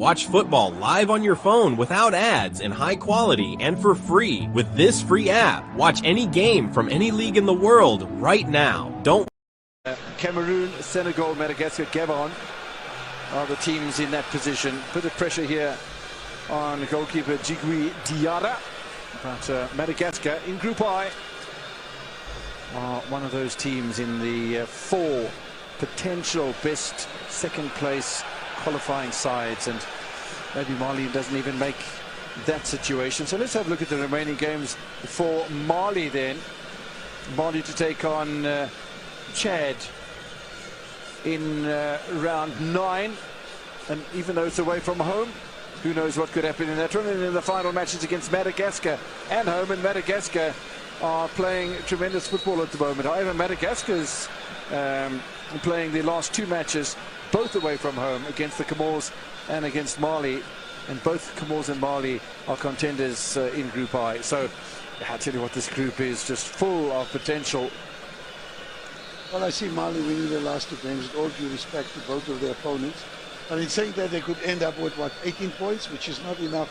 Watch football live on your phone without ads in high quality and for free with this free app. Watch any game from any league in the world right now. Don't Cameroon, Senegal, Madagascar, Gabon are the teams in that position. Bit of pressure here on goalkeeper Djigui Diarra. But Madagascar in Group I are one of those teams in the four potential best second place qualifying sides, and maybe Mali doesn't even make that situation. So let's have a look at the remaining games for Mali then. Mali to take on Chad in round 9, and even though it's away from home, who knows what could happen in that one. And then the final matches against Madagascar and home, and Madagascar are playing tremendous football at the moment. However, Madagascar's playing the last 2 matches both away from home, against the Comores and against Mali, and both Comores and Mali are contenders in Group I. So I tell you what, this group is just full of potential. Well, I see Mali winning their last 2 games with all due respect to both of their opponents. But in saying that, they could end up with, what, 18 points, which is not enough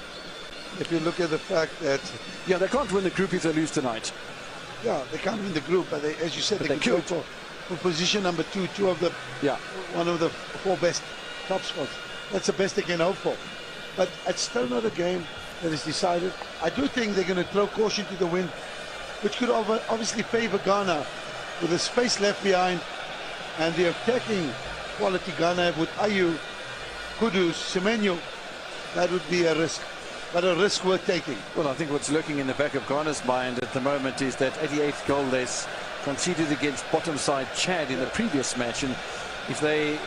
if you look at the fact that... Yeah, they can't win the group if they lose tonight. Yeah, they can't win the group, but they, as you said, they could go for position number 2, one of the 4 best top spots. That's the best they can hope for. But it's still not a game that is decided. I do think they're going to throw caution to the wind, which could obviously favor Ghana, with the space left behind and the attacking quality Ghana with Ayew, Kudus, Semenyo. That would be a risk, but a risk worth taking. Well, I think what's lurking in the back of Ghana's mind at the moment is that 88th goal they conceded against bottom side Chad in the previous match, and if they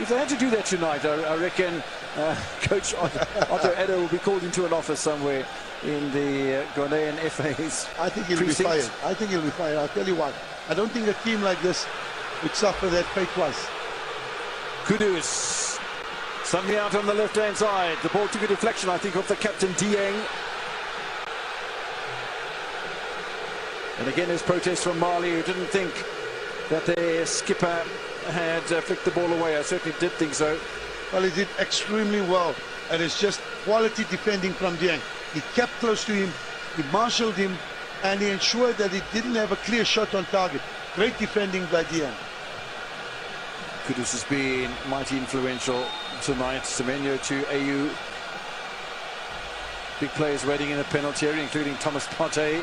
had to do that tonight, I reckon Coach Otto Addo will be called into an office somewhere in the Ghanaian FA's. I think he'll be fired. I think he'll be fired. I'll tell you what. I don't think a team like this would suffer that fate twice. Kudus suddenly out on the left-hand side. The ball took a deflection, I think, of the captain Dieng. And again, there's protest from Mali, who didn't think that their skipper had flicked the ball away. I certainly did think so. Well, he did extremely well, and it's just quality defending from Dieng. He kept close to him, he marshaled him, and he ensured that he didn't have a clear shot on target. Great defending by Dieng. Kudus has been mighty influential tonight. Semenyo to Ayew. Big players waiting in a penalty area, including Thomas Partey.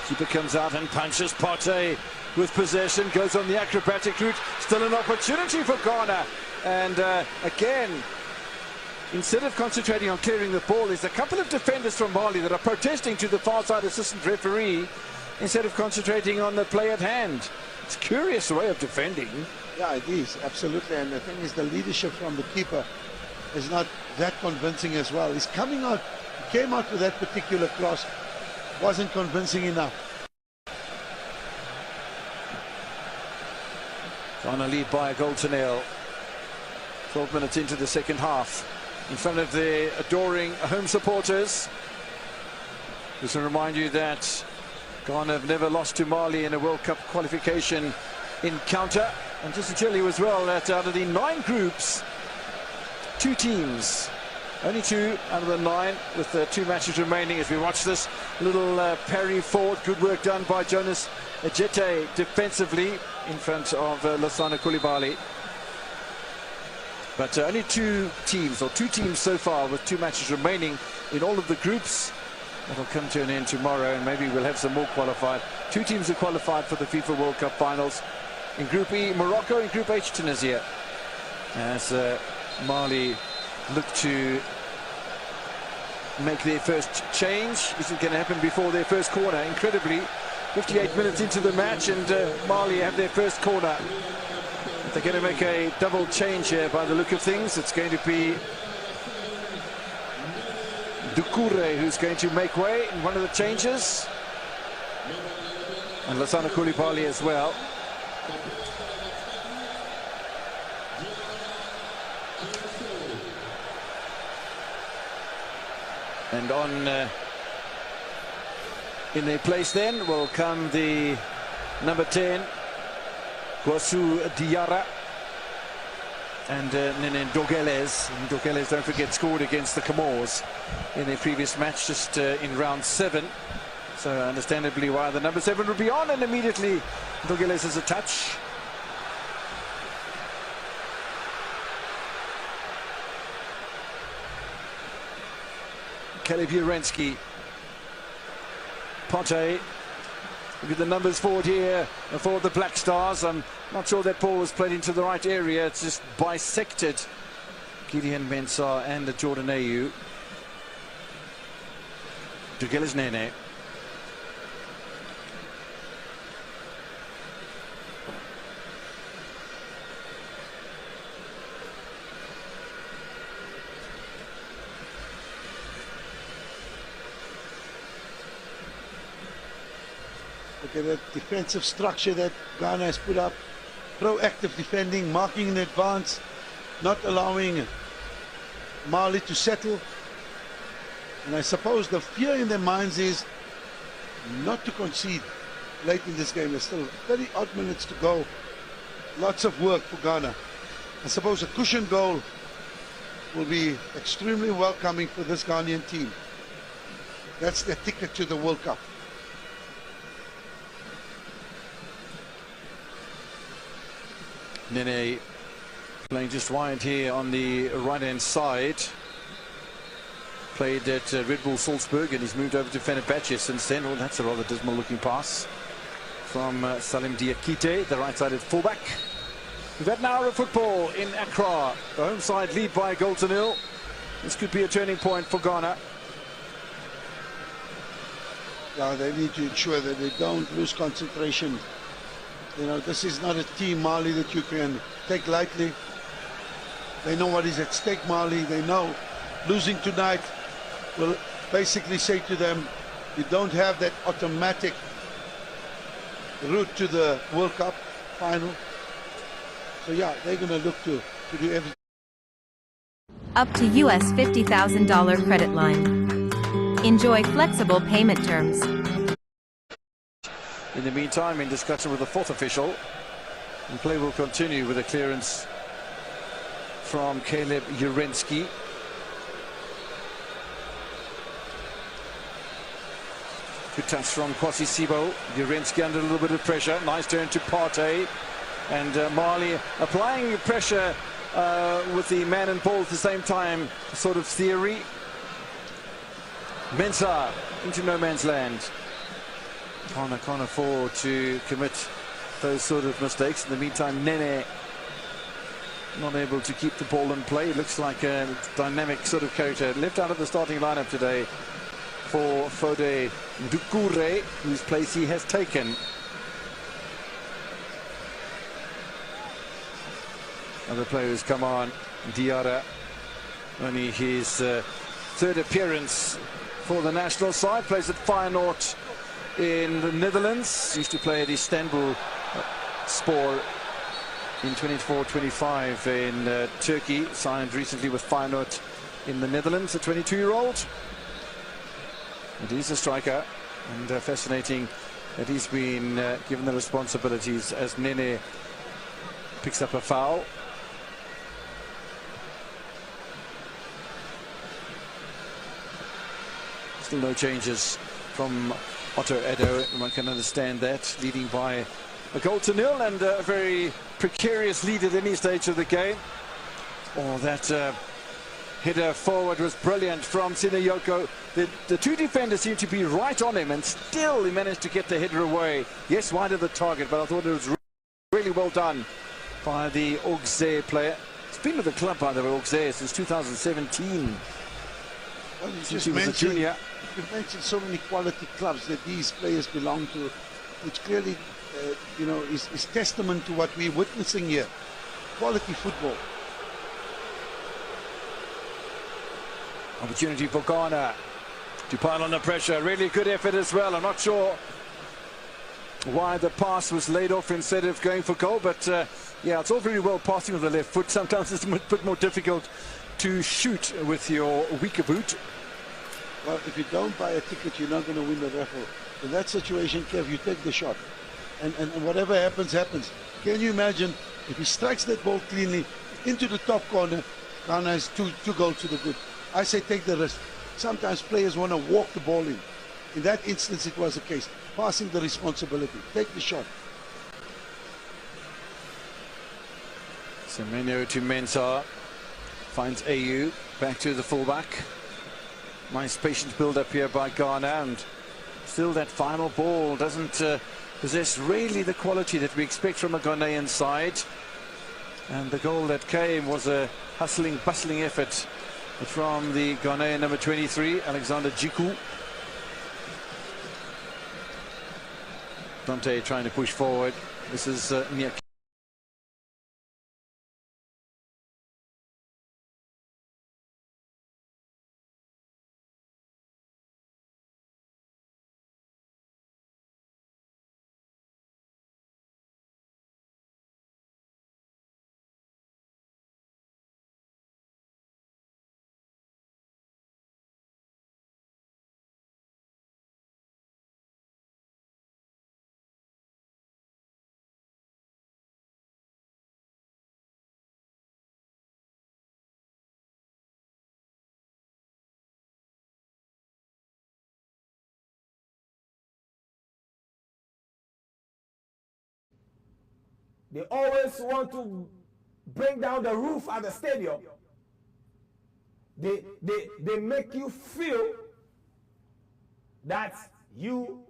Keeper comes out and punches. Partey with possession, goes on the acrobatic route. Still an opportunity for Ghana. And again, instead of concentrating on clearing the ball, there's a couple of defenders from Mali that are protesting to the far side assistant referee instead of concentrating on the play at hand. It's a curious way of defending. Yeah, it is, absolutely. And the thing is, the leadership from the keeper is not that convincing as well. He's coming out, he came out with that particular cross, wasn't convincing enough. Ghana lead by a goal to nil. 12 minutes into the second half, in front of the adoring home supporters. Just to remind you that Ghana have never lost to Mali in a World Cup qualification encounter. And just to tell you as well that out of the 9 groups, 2 teams, only 2 out of the 9, with 2 matches remaining. As we watch this little parry forward, good work done by Jonas Ejete defensively in front of Lassana Coulibaly. But only 2 teams so far with 2 matches remaining in all of the groups. That'll come to an end tomorrow, and maybe we'll have some more qualified. 2 teams are qualified for the FIFA World Cup finals. In Group E, Morocco. In Group H, Tunisia. As Mali look to make their first change. Is it going to happen before their first corner? Incredibly, 58 minutes into the match, and Mali have their first corner. They're going to make a double change here by the look of things. It's going to be Doucouré who's going to make way in one of the changes, and Lassana Coulibaly as well. And on in their place then will come the number 10, Gouassou Diarra. and Nene Ndogeles. Ndogeles, don't forget, scored against the Comores in their previous match just in round 7. So understandably why the number 7 would be on, and immediately Ndogeles has a touch. Caleb Jurenski. Pote. Look at the numbers forward here for the Black Stars. I'm not sure that ball was played into the right area. It's just bisected Gideon Mensah and Jordan Ayew. Ndogeles Nene. Look at that defensive structure that Ghana has put up. Proactive defending, marking in advance, not allowing Mali to settle. And I suppose the fear in their minds is not to concede late in this game. There's still 30 odd minutes to go. Lots of work for Ghana. I suppose a cushion goal will be extremely welcoming for this Ghanaian team. That's their ticket to the World Cup. Nene playing just wide here on the right-hand side. Played at Red Bull Salzburg, and he's moved over to Fenerbahce since then. Oh, that's a rather dismal-looking pass from Salim Diakite, the right-sided fullback. We've had an hour of football in Accra. The home side lead by a goal to nil. This could be a turning point for Ghana. Yeah, they need to ensure that they don't lose concentration. You know, this is not a team, Mali, that you can take lightly. They know what is at stake, Mali. They know losing tonight will basically say to them, you don't have that automatic route to the World Cup final. So yeah, they're going to look to do everything. Up to US $50,000 credit line. Enjoy flexible payment terms. In the meantime, in discussion with the 4th official, and play will continue with a clearance from Caleb Jurenski. Good touch from Kwasi Sibo. Jurenski under a little bit of pressure. Nice turn to Partey. And Mali applying pressure with the man and ball at the same time, sort of theory. Mensah into no man's land. Ghana can't afford to commit those sort of mistakes. In the meantime, Nene not able to keep the ball in play. Looks like a dynamic sort of character. Left out of the starting lineup today for Fode Ndukure, whose place he has taken. Other players come on. Diarra, only his 3rd appearance for the national side. Plays at Feyenoord in the Netherlands. Used to play at Istanbul Spor in 24-25 in Turkey. Signed recently with Feyenoord in the Netherlands, a 22-year-old. And he's a striker, and fascinating that he's been given the responsibilities as Nene picks up a foul. Still no changes from Otto Addo. One can understand that, leading by a goal to nil, and a very precarious lead at any stage of the game. Oh, that header forward was brilliant from Sinayoko. The 2 defenders seemed to be right on him, and still he managed to get the header away. Yes, wide of the target, but I thought it was really well done by the Auxerre player. He's been with the club, by the way, Auxerre, since 2017. Well, since he was a junior. You've mentioned so many quality clubs that these players belong to, which clearly, you know, is testament to what we're witnessing here. Quality football. Opportunity for Ghana to pile on the pressure. Really good effort as well. I'm not sure why the pass was laid off instead of going for goal, but yeah, it's all very well passing with the left foot. Sometimes it's a bit more difficult to shoot with your weaker boot. Well, if you don't buy a ticket, you're not going to win the raffle. In that situation, Kev, you take the shot. And whatever happens, happens. Can you imagine if he strikes that ball cleanly, into the top corner. Ghana has two goals to the good. I say take the risk. Sometimes players want to walk the ball in. In that instance, it was the case. Passing the responsibility. Take the shot. Semenyo to Mensah. Finds AU. Back to the fullback. Nice patient build-up here by Ghana. And still that final ball doesn't possess really the quality that we expect from a Ghanaian side. And the goal that came was a hustling, bustling effort from the Ghanaian number 23, Alexander Jiku. Dante trying to push forward. This is Nia. They always want to bring down the roof at the stadium. They make you feel that you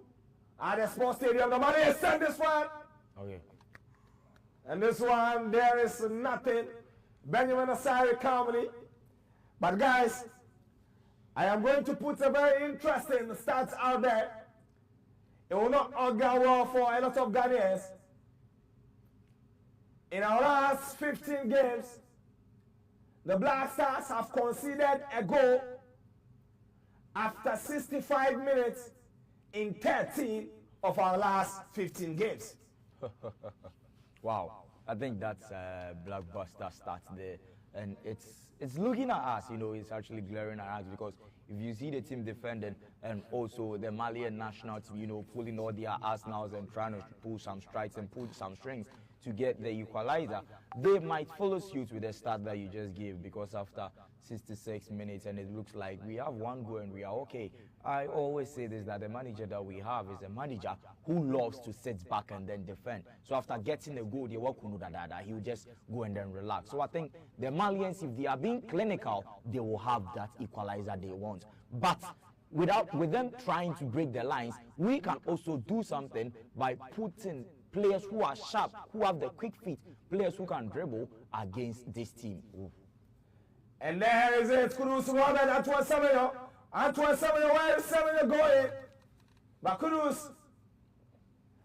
are the sports stadium. The money is sent this one. Okay. And this one, there is nothing. Benjamin Asari comedy. But guys, I am going to put a very interesting stats out there. It will not augur well for a lot of Ghanaians. In our last 15 games, the Black Stars have conceded a goal after 65 minutes in 13 of our last 15 games. Wow, I think that's a blockbuster start there. And it's looking at us, you know, it's actually glaring at us, because if you see the team defending and also the Malian national team, you know, pulling all their arsenals and trying to pull some strikes and pull some strings to get the equalizer, they might follow suit with the start that you just gave, because after 66 minutes and it looks like we have one goal and we are okay. I always say this, that the manager that we have is a manager who loves to sit back and then defend. So after getting a goal, he will just go and then relax. So I think the Malians, if they are being clinical, they will have that equalizer they want. But with them trying to break the lines, we can also do something by putting players who are sharp, who have the quick feet, players who can dribble against this team. Ooh. And there is it, Kudus Mohamed, Antoine Semenyo. Antoine Semenyo, where is Semenyo going? But Kudus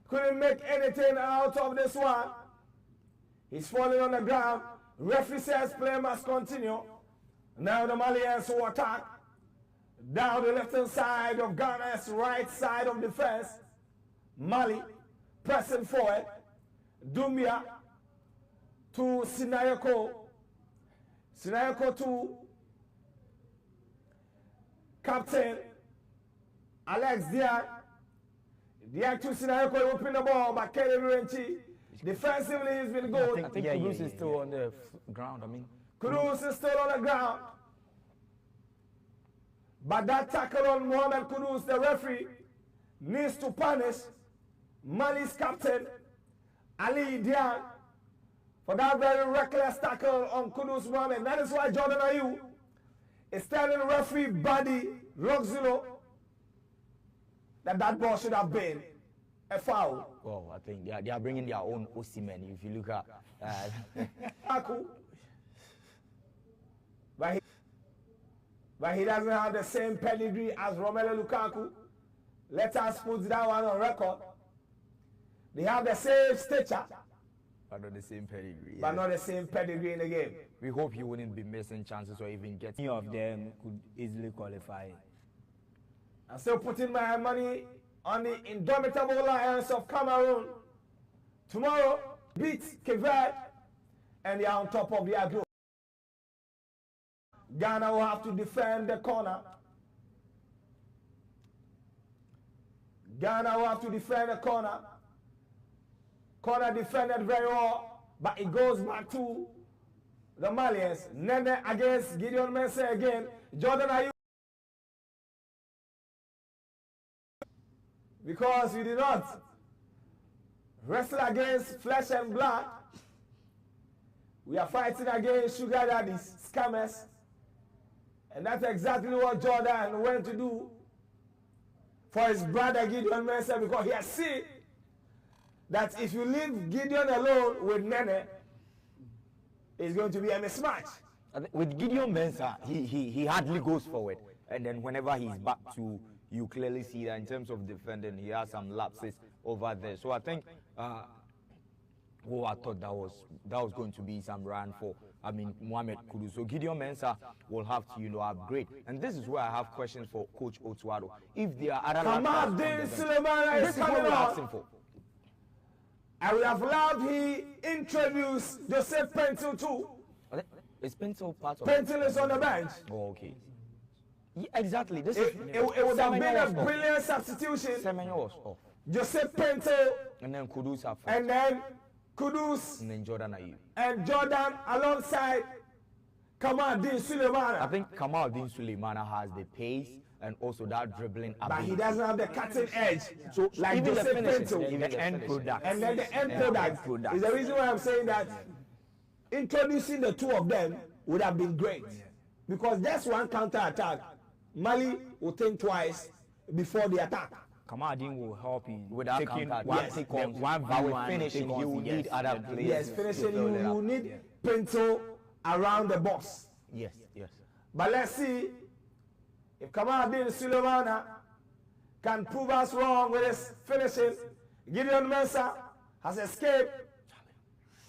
couldn't make anything out of this one. He's falling on the ground. Referee says play must continue. Now the Malians will attack down the left-hand side of Ghana's right side of defense. Mali pressing forward. Doumbia to Sinayoko. Sinayoko to captain Alex Diak. Diak to Sinayoko, open the ball, but Kelly Ruenchi defensively has been good. I think Kudus is still on the ground. Kudus is still on the ground. But that tackle on Mohamed Kudus, the referee, needs to punish Mali's captain Ali Diak for that very reckless tackle on Kudus Mohamed. That is why Jordan Ayew is telling referee Buddy Roxilo that ball should have been a foul. Well, I think they are bringing their own Osimhen. If you look at but he doesn't have the same pedigree as Romelu Lukaku. Let us put that one on record. They have the same stature, but not the same pedigree. But not the same pedigree in the game. We hope he wouldn't be missing chances or even get. Any of them could easily qualify. I'm still putting my money on the indomitable Lions of Cameroon. Tomorrow, beat Quebec, and they are on top of their group. Ghana will have to defend the corner. Ghana will have to defend the corner. Corner defended very well, but it goes back to the Malians. Nene against Gideon Mensah again. Jordan, are you? Because you did not wrestle against flesh and blood. We are fighting against sugar daddies, scammers. And that's exactly what Jordan went to do for his brother Gideon Mensah, because he has seen that if you leave Gideon alone with Nene, it's going to be a mismatch. With Gideon Mensah, he hardly goes forward. And then whenever he's back to, you clearly see that in terms of defending, he has some lapses over there. So I think, I thought that was going to be some run for, Mohamed Kudus. So Gideon Mensah will have to, upgrade. And this is where I have questions for Coach Otuado. If there are other Kamaldeen Sulemana is coming on. I would have loved he introduced Joseph Pentil too. Is Pentil part of Pentil is on the bench. Oh, okay. Yeah, exactly. It would have been a brilliant substitution. Semenyo was off. Joseph Pentil. And then Kudus have. And then Kudus. And then Jordan Ayew. And Jordan alongside Kamaldeen Sulemana. I think Kamaldeen Sulemana has the pace and also that dribbling ability. But he doesn't have the cutting edge. So like even Joseph Pentil, the end product. And then the end product is the reason why I'm saying that introducing the two of them would have been great. Because that's one counter attack. Mali will think twice before the attack. Kamaldeen will help you with that taking one finishing. You will need other players. Yes, finishing. You will need Pentil around the box. Yes. But let's see if Kamaldeen Sulemana can prove us wrong with his finishing. Gideon Mensah has escaped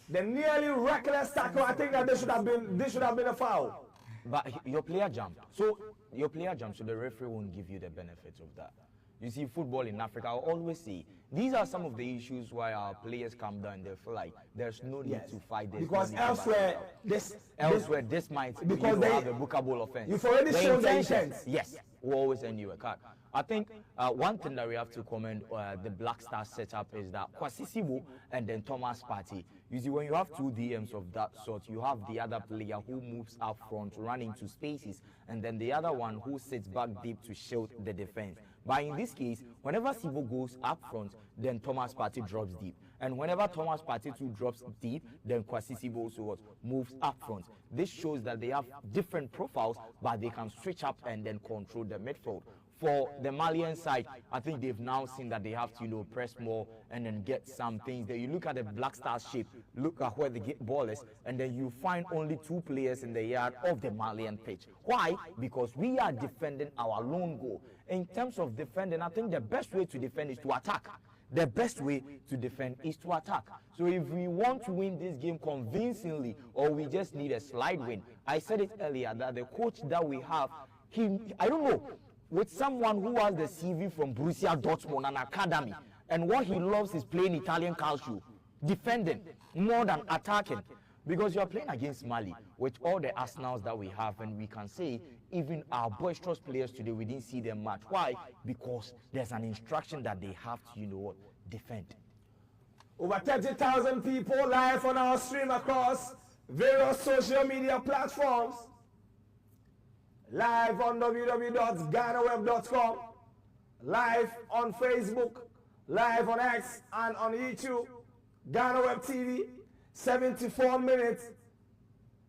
the nearly reckless tackle. I think that this should have been a foul. But your player jumped. So the referee won't give you the benefits of that. You see, football in Africa, I always say, these are some of the issues why our players come down. They feel like there's no need to fight this. Because elsewhere, this might because they have a bookable offense. You've already shown the intent. Yes, will always send you a card. I think one thing that we have to commend the Black Stars setup is that Kwasi Sibo and then Thomas Partey. You see, when you have two DMs of that sort, you have the other player who moves up front, running to spaces, and then the other one who sits back deep to shield the defense. But in this case, whenever Sibo goes up front, then Thomas Partey drops deep. And whenever Thomas Partey too drops deep, then Kwasi Sibo also moves up front. This shows that they have different profiles, but they can switch up and then control the midfield. For the Malian side, I think they've now seen that they have to, press more and then get some things there. You look at the Black Stars shape, look at where the ball is, and then you find only two players in the yard of the Malian pitch. Why? Because we are defending our lone goal. In terms of defending, I think the best way to defend is to attack. The best way to defend is to attack. So if we want to win this game convincingly, or we just need a slide win, I said it earlier that the coach that we have, I don't know, with someone who has the CV from Borussia Dortmund and academy, and what he loves is playing Italian calcio, defending more than attacking. Because you are playing against Mali with all the arsenals that we have, and we can say even our boisterous players today, we didn't see them much. Why? Because there's an instruction that they have to, defend. Over 30,000 people live on our stream across various social media platforms. Live on www.ghanaweb.com, live on Facebook, live on X and on YouTube, GhanaWeb TV, 74 minutes.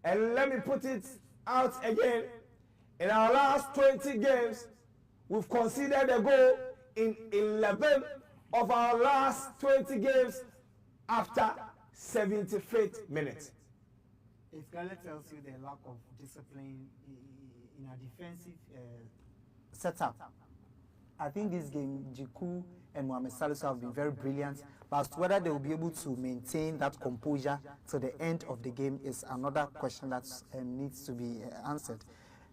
And let me put it out again. In our last 20 games, we've conceded a goal in 11 of our last 20 games after 75th minute. It clearly tells you the lack of discipline in our defensive setup. I think this game, Djiku and Mohamed Salisu have been very brilliant, but whether they will be able to maintain that composure to the end of the game is another question that needs to be answered.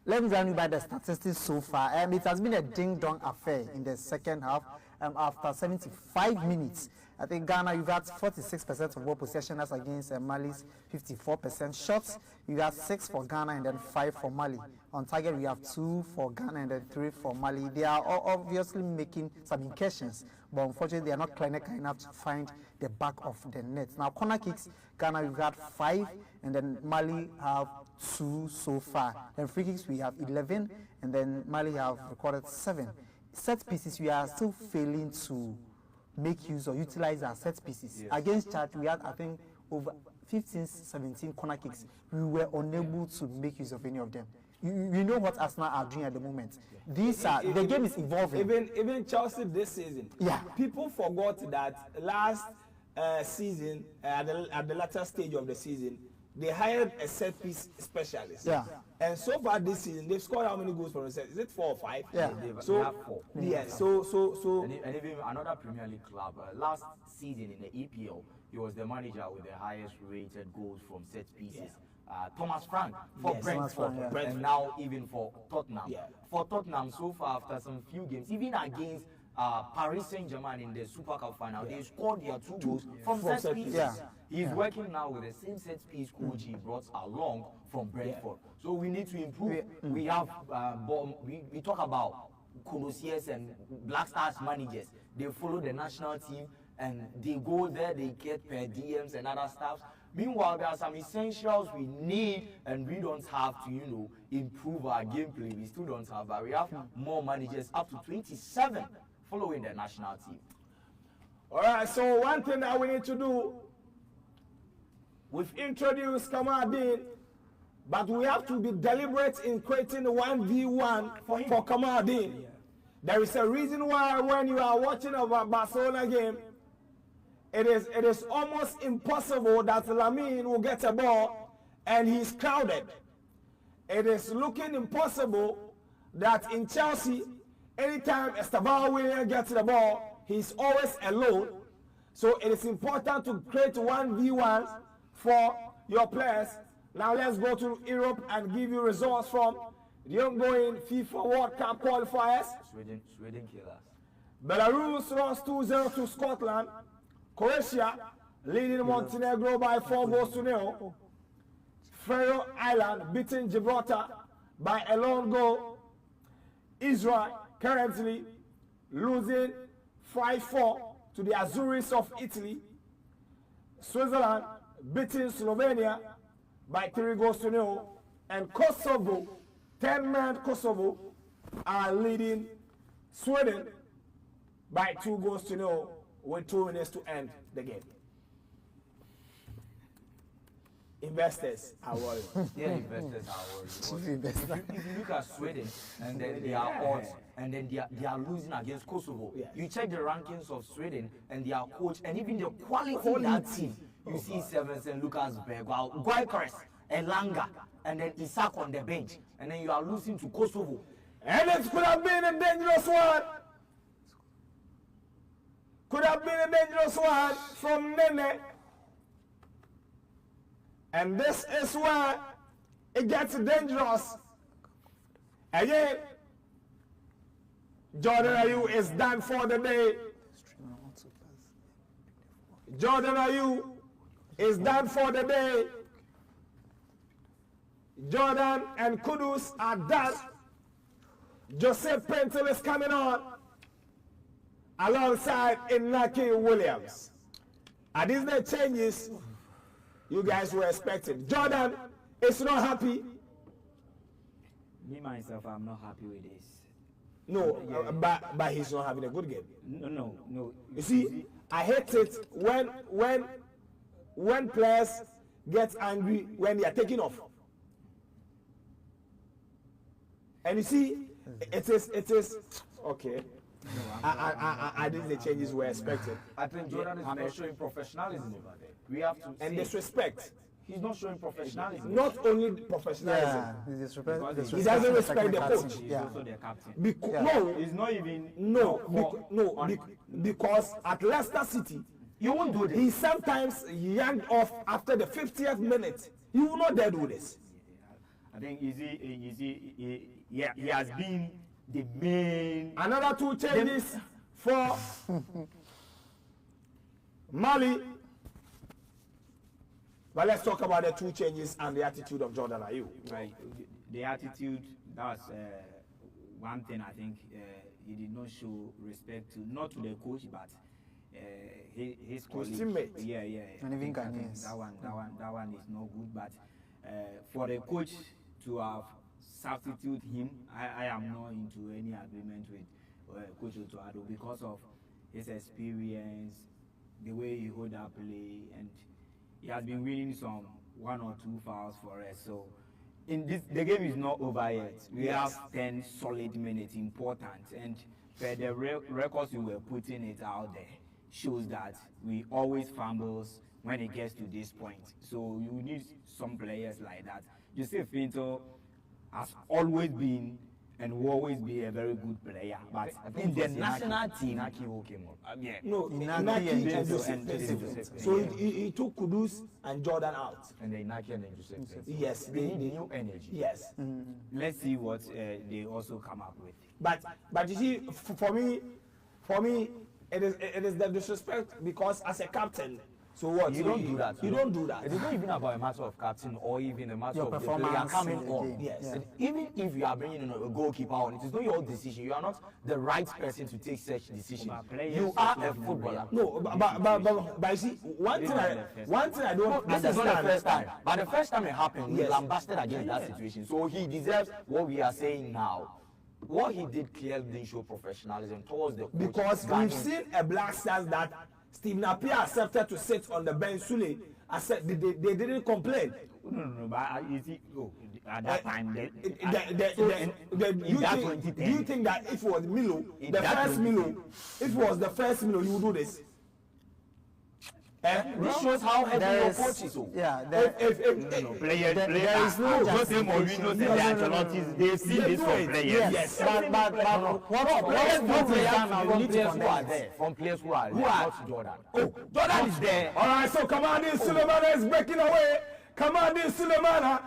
Let me run you by the statistics so far. It has been a ding-dong affair in the second half. After 75 minutes, I think Ghana, you've had 46% of ball possession, that's against Mali's 54% shots. You have 6 for Ghana and then 5 for Mali. On target, we have 2 for Ghana and then 3 for Mali. They are obviously making some incursions, but unfortunately, they are not clinical enough to find the back of the net. Now, corner kicks, Ghana, you've had 5 and then Mali have 2 so far. Then free kicks we have 11, and then Mali have recorded 7. Set pieces we are still failing to make use or utilize our set pieces. Yes. Against Chad we had, I think, over 15, 17 corner kicks. We were unable to make use of any of them. You know what Arsenal are doing at the moment. These are the game is evolving. Even Chelsea this season. Yeah. People forgot that last season, at the latter stage of the season, they hired a set piece specialist. Yeah. And so far this season, they've scored how many goals from the set? Is it 4 or 5? Yeah. They have 4. Yeah. So. And even another Premier League club last season in the EPL, he was the manager with the highest rated goals from set pieces. Yeah. Thomas Frank for Brentford, and now even for Tottenham. Yeah. For Tottenham, so far after some few games, even against Paris Saint-Germain in the Super Cup final, they scored their 2 goals from set pieces. Yeah. He's working now with the same set piece coach he brought along from Brentford. So we need to improve. We have we talk about Colosseus and Black Stars managers. They follow the national team and they go there, they get per DMs and other stuff. Meanwhile, there are some essentials we need and we don't have to, improve our gameplay. We still don't have, but we have more managers, up to 27 following the national team. All right, so one thing that we need to do, we've introduced Kamaldeen, but we have to be deliberate in creating 1v1 for Kamaldeen. Yeah. There is a reason why when you are watching a Barcelona game, it is almost impossible that Lamine will get a ball and he's crowded. It is looking impossible that in Chelsea, anytime Esteban Willian gets the ball, he's always alone. So it is important to create 1v1 for your players. Now let's go to Europe and give you results from the ongoing FIFA World Cup qualifiers. Sweden killers. Belarus lost 2-0 to Scotland. Croatia leading Montenegro by 4-0. Faroe Island beating Gibraltar by a lone goal. Israel currently losing 5-4 to the Azuris of Italy. Switzerland beating Slovenia by 3-0. And Kosovo, 10-man Kosovo, are leading Sweden by 2-0 with 2 minutes to end the game. Investors are worried. Yeah, investors are worried. If you look at Sweden, and then they are odds, and then they are losing against Kosovo. Yeah. You check the rankings of Sweden and their coach, and even the quality of that team. You see Sevensen, Lucas Bergwall, Guaycres, Elanga, and then Isak on the bench, and then you are losing to Kosovo. And it could have been a dangerous one. Could have been a dangerous one from Nene. And this is where it gets dangerous. Again, Jordan Ayew is done for the day. Jordan Ayew is done for the day. Jordan and Kudus are done. Joseph Pentel is coming on alongside Inaki Williams. Are these the changes you guys were expecting? Jordan is not happy. Me, myself, I'm not happy with this. No, but he's not having a good game. No. You see, I hate it when players get angry when they are taking off. And you see, it is okay. I think the changes were expected. I think Jordan is not showing professionalism over there. We have to and disrespect. He's not showing professionalism. Not only professionalism. Yeah, he doesn't respect the coach. He's also their captain. No, he's not even. Because at Leicester City, you won't do this. He sometimes yanked off after the 50th minute. He will not dare do this. I think he has been the main. Another 2 changes for Mali. But let's talk about the 2 changes and the attitude of Jordan Ayew. Right, the attitude, that's one thing I think he did not show respect to, not to the coach, but his colleagues. teammates. Yeah. And even I think Ghanaians. that one is not good. But for the coach to have substitute him, I am not into any agreement with Coach Otuado because of his experience, the way he hold up play, and he has been winning some 1 or 2 fouls for us. So in this, the game is not over yet. We have 10 solid minutes, important, and the records we were putting it out there shows that we always fumbles when it gets to this point. So you need some players like that. Joseph Pinto has always been and will always be a very good player. But in the national team, Inaki who came up. yeah. No, Inaki and Joseph. Joseph. So he took Kudus and Jordan out. And then Inaki and then Joseph. Yes, They need new energy. Yes. Let's see what they also come up with. But you see, for me, it is the disrespect because as a captain, so what? You don't do that. You don't do that. It is not even about a matter of captain or even a matter Your of the performance player coming in the on. game. Yes. Yeah. And even if you are bringing in a goalkeeper on, it is not your decision. You are not the right person to take such decision. But players You are a also footballer. No, but you see, one thing I don't This is not the understand. first time. But the first time it happened, we Yes. lambasted against that situation. So he deserves what we are saying now. What he did clearly didn't show professionalism towards the coach. Because we've seen a Black Stars that Steve Napier accepted to sit on the bench. Sule, I said they didn't complain. No, but you see, at that time, Do you think that if it was Milo, if it was the first Milo, you would do this? This shows how heavy There your is- coach is. Yeah, players, there is no justification. They've seen this from players. Yes. But what we have now, we need to Players who are connect. there, from players who are there, not Jordan. Oh, Jordan is there. All right, so Kamadi Sulemana is breaking away. Kamadi Sulemana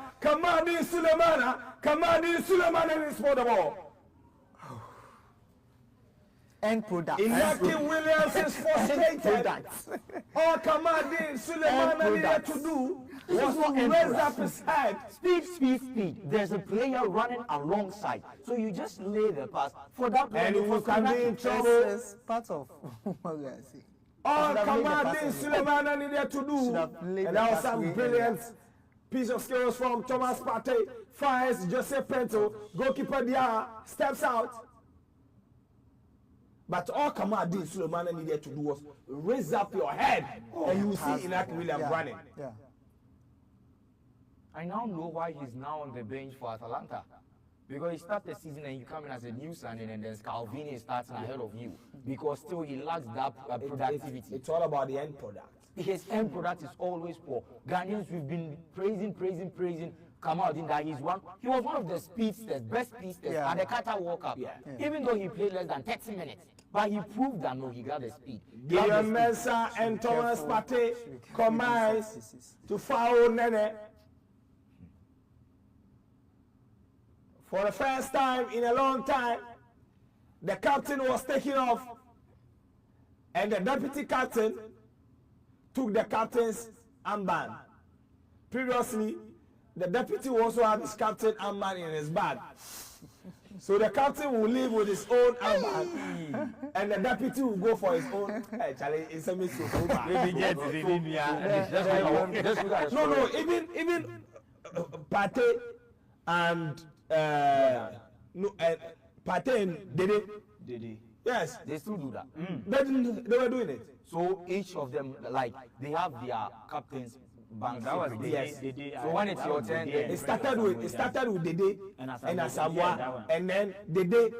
is for the ball. End product. Inaki Williams is frustrated. All Kamadi Sulemana needed to do was to raise up his head. Speed. There's a player running alongside. So you just lay the pass for that player. And you can be in trouble. It's part of what we are saying. All Should have laid the Kamadi pass away. Sulemana needed to Should do. have laid And the that was pass some away. brilliant piece of skills from Thomas Partey. Fires Joseph Pinto. Goalkeeper Dia steps out. But all Kamadi Sulemana needed to do was raise up your head and you will see Inaki Williams running. Yeah. I now know why he's now on the bench for Atalanta. Because he started the season and you come in as a new signing and then Scalvini is starting ahead of you. Because still he lacks that productivity. It's all about the end product. His end product is always poor. Ghanaians, we've been praising Kamaldeen that he was one of the speedsters, best speedsters at the Qatar World Cup. Even though he played less than 30 minutes. But he proved that no, he got the speed. Gideon Mensah and Thomas Partey combines to foul Nene. For the first time in a long time, the captain was taken off and the deputy captain took the captain's armband. Previously, the deputy also had his captain armband in his bag. So the captain will leave with his own armband and the deputy will go for his own. Hey, Charlie, it's a mistake. No, even Partey and Partey and Dede. Yes, They still do that. they were doing it. So each of them, like, they have their captain's bank. That was secret. Yes. So when it's your turn, then It started with Dede And and Asamoah. Yeah, that Asamoah, one. and then Dede.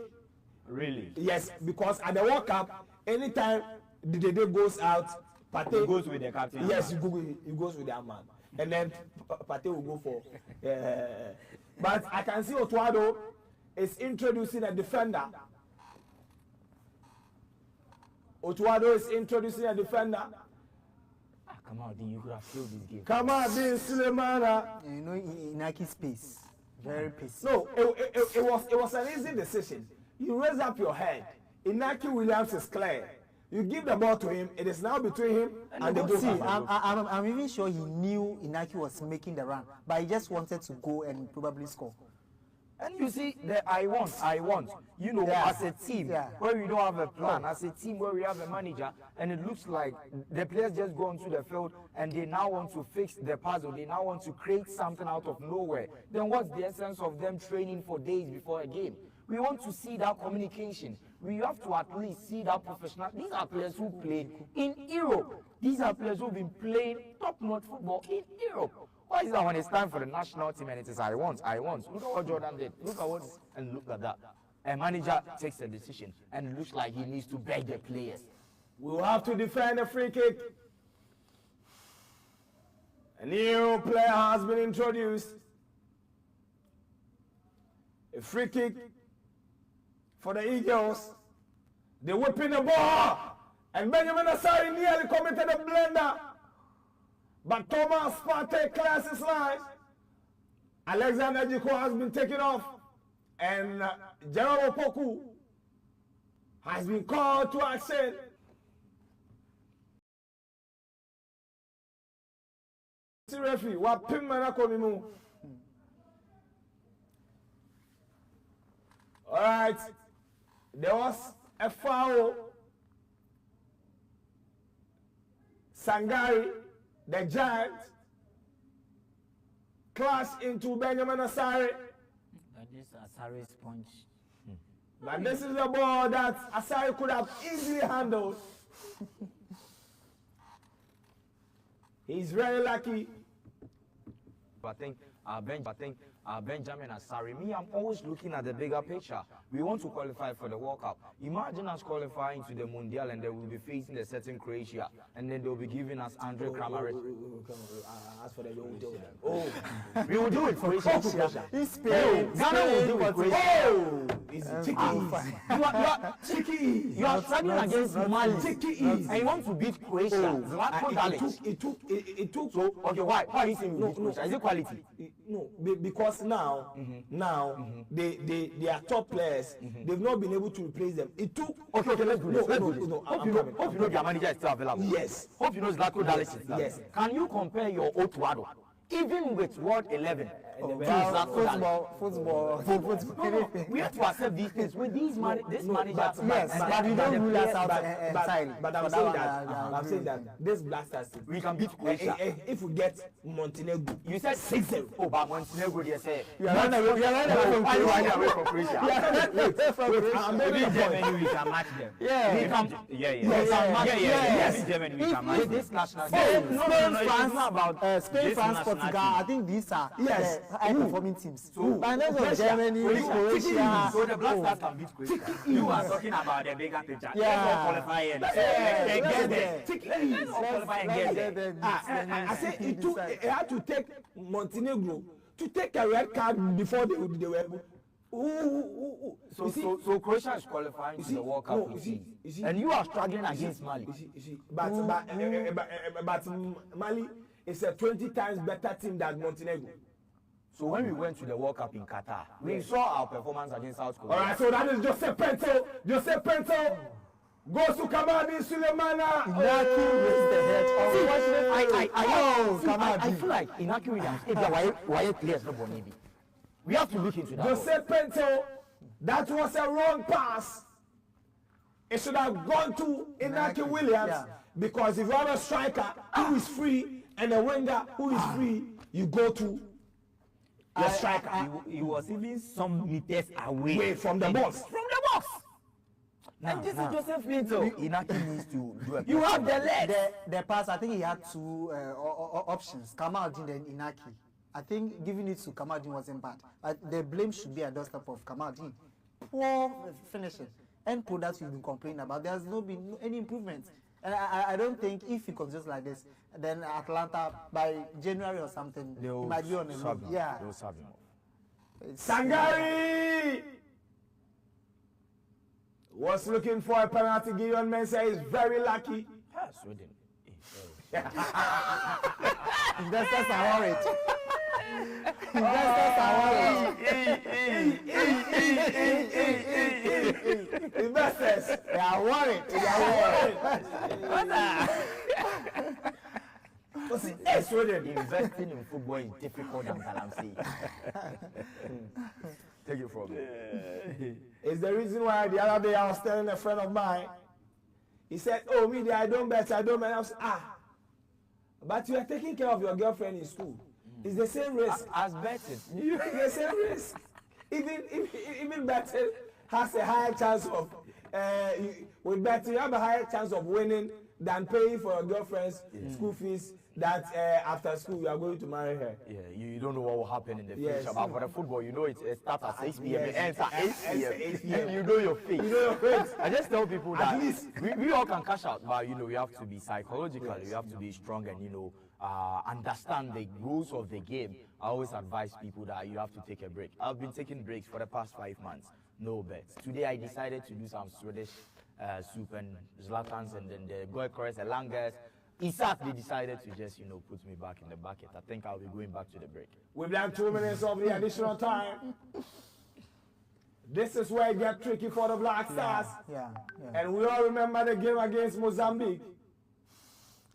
Really? Yes, because at the World Cup, anytime the Dede goes out, Partey He goes with the captain. Yes, he goes with the man, and then Partey will go for. But I can see Otuado is introducing a defender. Otuado is introducing a defender. Come on, you could have killed this game. Kamadi Sulemana. You know, Inaki's pace. Very pacey. No, it was an easy decision. You raise up your head. Inaki Williams is clear. You give the ball to him. It is now between him and the See, goalkeeper. I'm even sure he knew Inaki was making the run, but he just wanted to go and probably score. And you see, I want, you know, as a team where we don't have a plan, as a team where we have a manager, and it looks like the players just go onto the field and they now want to fix the puzzle, they now want to create something out of nowhere. Then what's the essence of them training for days before a game? We want to see that communication. We have to at least see that professional. These are players who played in Europe. These are players who've been playing top-notch football in Europe. Why is that when it's time for the national team and it is I want? Look at what Jordan did. Look at what, and look at that. A manager takes a decision and it looks like he needs to beg the players. We will have to defend a free kick. A new player has been introduced. A free kick for the Eagles. They're whipping the ball. And Benjamin Asari nearly committed a blunder. But Thomas Partey clears his line. Alexander Djiku has been taken off. And Jerome Opoku has been called to action. Referee, what pin man? All right, there was a foul. Sangari, the giant, crashed into Benjamin Asare. But this Asare's punch. But this is the ball that Asare could have easily handled. He's very lucky. I think Benjamin Asare, me, I'm always looking at the bigger picture. We want to qualify for the World Cup. Imagine us qualifying to the Mundial and then we'll be facing a certain Croatia and then they'll be giving us Andre Kramaric. As for the young do that. Oh, we will do it for Croatia. In Spain. Ghana will do it for Chicky. You are struggling against Mali. And you want to beat Croatia. It took. So, okay, why? Why are you saying Croatia? Is it quality? No, because now they are top players. They've not been able to replace them. It took. Okay, let's do this. Hope you know their manager is still available. Yes. Hope you know Zlatko Dalic is still. Yes. Can you compare your Otuado, even with World 11? Football. No, we have to accept these things with these this manager. But we don't rule us out entirely. But I'm saying that this Blasters team, we can beat Croatia if we get Montenegro. You said 6-0. Oh, but Montenegro, they say We are running away from Croatia. I'm making a Germany, we can match them. We can. Yes, Germany, we can match them. This national Spain, France, Portugal. I think these are high-performing teams. But in terms of Germany, Croatia. So the Black Stars can beat Croatia. You are talking about the bigger picture. Yeah. Qualify and get there. I said it had to take Montenegro to take a red card before they were able. So Croatia is qualifying to the World Cup, and you are struggling against Mali. But Mali is a 20 times better team than Montenegro. So when we went to the World Cup in Qatar, we saw our performance against South Korea. All right, so that is Jose Pinto. Jose Pinto goes to Kamadi Sulemana. Inaki raised the head. I feel like Inaki Williams, if they are why players not born maybe. We have to look into that. Jose Pinto, that was a wrong pass. It should have gone to Inaki Williams because if you have a striker who is free and a winger who is free, you go to the striker. He was even some meters away from the box. And this is Joseph Pinto. Inaki needs to do a You have the leg. The pass, I think he had two options, Kamaldeen and Inaki. I think giving it to Kamaldeen wasn't bad. The blame should be at the doorstep of Kamaldeen. Poor finishing. End product you've been complaining about. There's not been any improvement. And I don't think if he continues like this, then Atlanta by January or something, he might be on the move. Yeah. They'll serve him. Sangari was looking for a penalty. Gideon Mensah is very lucky. Sweden. Investors are worried. Investors are worried. Investors, they are worried. Sweden. Investing in football is difficult than I'm saying. Take it from me. It's the reason why the other day I was telling a friend of mine, he said, oh, me, I don't bet, I don't bet. I was, but you are taking care of your girlfriend in school. It's the same risk. As betting. It's the same risk. Even betting has a higher chance of, with betting, you have a higher chance of winning than paying for your girlfriend's school fees that after school you are going to marry her. Yeah, you don't know what will happen in the future. Yes. But for the football, you know it starts at 6 p.m. Yes. It ends at 8 p.m. You know your fate. You know your fate. I just tell people that At least. we all can cash out, but you know, we have to be psychological, you have to be strong and, you know, understand the rules of the game. I always advise people that you have to take a break. I've been taking breaks for the past 5 months. No bets. Today I decided to do some Swedish soup and Zlatans and then the Goikores, the Langers. Isak, they decided to just, you know, put me back in the bucket. I think I'll be going back to the break. We've done 2 minutes of the additional time. This is where it gets tricky for the Black Stars. Yeah. And we all remember the game against Mozambique.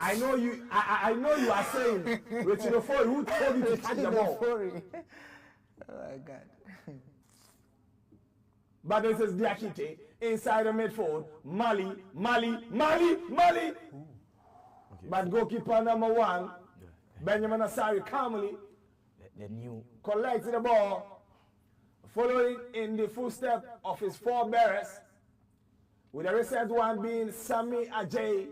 I know you are saying, Richard Ofori, who told you to catch the ball? Oh my God. But this is Diakite inside the midfield. Mali. But goalkeeper number 1, Benjamin Asari calmly The new collects the ball, following in the footsteps of his forebearers, with the recent one being Sami Ajay.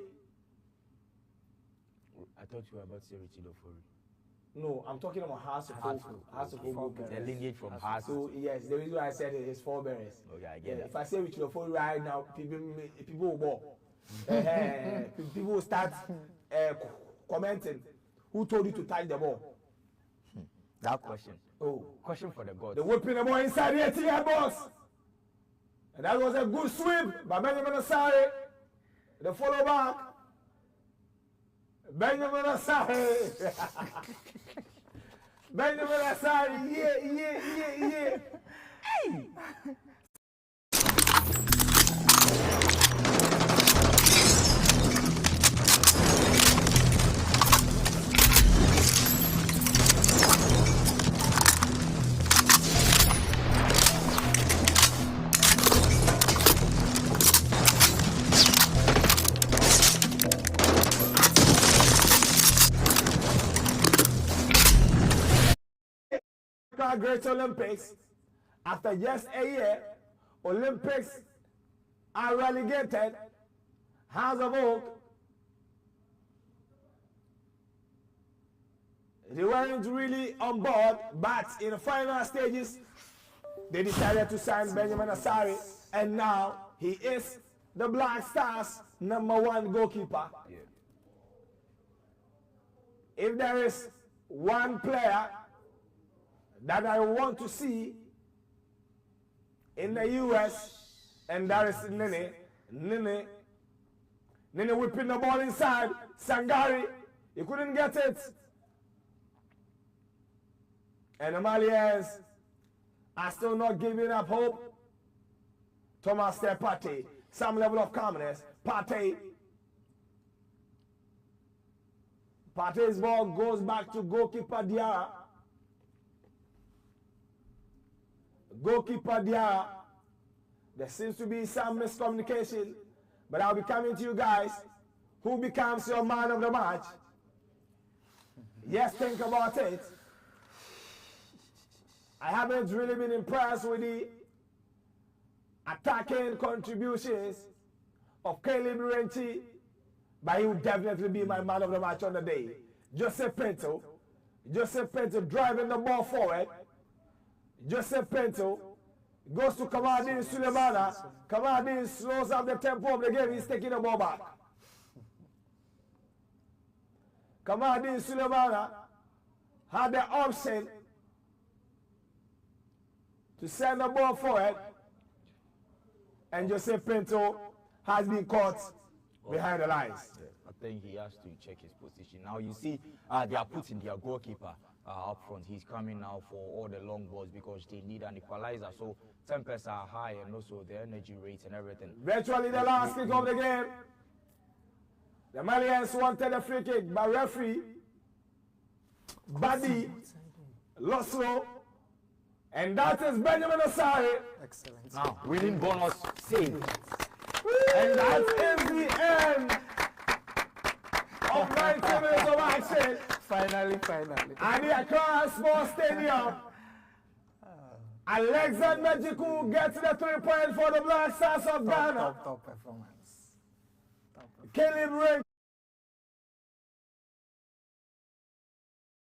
I thought you were about to say Richard Ofori. No, I'm talking about House of Hope. The lineage from Haas. So yes, the reason why I said it is forebearers. Okay, I get it. If I say Richard Ofori right now, people will ball. People will start commenting. Who told you to touch the ball? That question. Oh, Question for the gods. the whipping the ball inside the 18-yard box. And that was a good sweep by Benjamin Asari. The follow back. Benjamin Asari. Benjamin Asari. Yeah. Hey! Great Olympics. After just a year, Olympics are relegated. House of Oak. They weren't really on board, but in the final stages, they decided to sign Benjamin Asari, and now he is the Black Stars' #1 goalkeeper. Yeah. If there is one player that I want to see in the US, and that is Nene whipping the ball inside. Sangari, he couldn't get it. And the Malians are still not giving up hope. Thomas Partey, some level of calmness. Partey's ball goes back to goalkeeper Diarra. Goalkeeper Diarra. There seems to be some miscommunication, but I'll be coming to you guys. Who becomes your man of the match? Yes, think about it. I haven't really been impressed with the attacking contributions of Caleb Renchi, but he would definitely be my man of the match on the day. Joseph Pinto driving the ball forward. Joseph Pinto goes to Kamaldeen Sulemana. Kamaldeen slows up the tempo of the game. He's taking the ball back. Kamaldeen Sulemana had the option to send the ball forward, and Joseph Pinto has been caught behind the lines. I think he has to check his position. Now you see, they are putting their goalkeeper up front. He's coming now for all the long balls because they need an equalizer. So tempers are high and also the energy rates and everything. Virtually the last kick of the game. The Malians wanted a free kick, but referee Badi Loslo And that is Benjamin Osari. Excellent. Now, winning bonus save. And that is the end of 90 minutes of action. Finally. At the Accra Sports Stadium. Alexander Djiku gets the 3 points for the Black Stars of Ghana. Top performance. Caleb Ring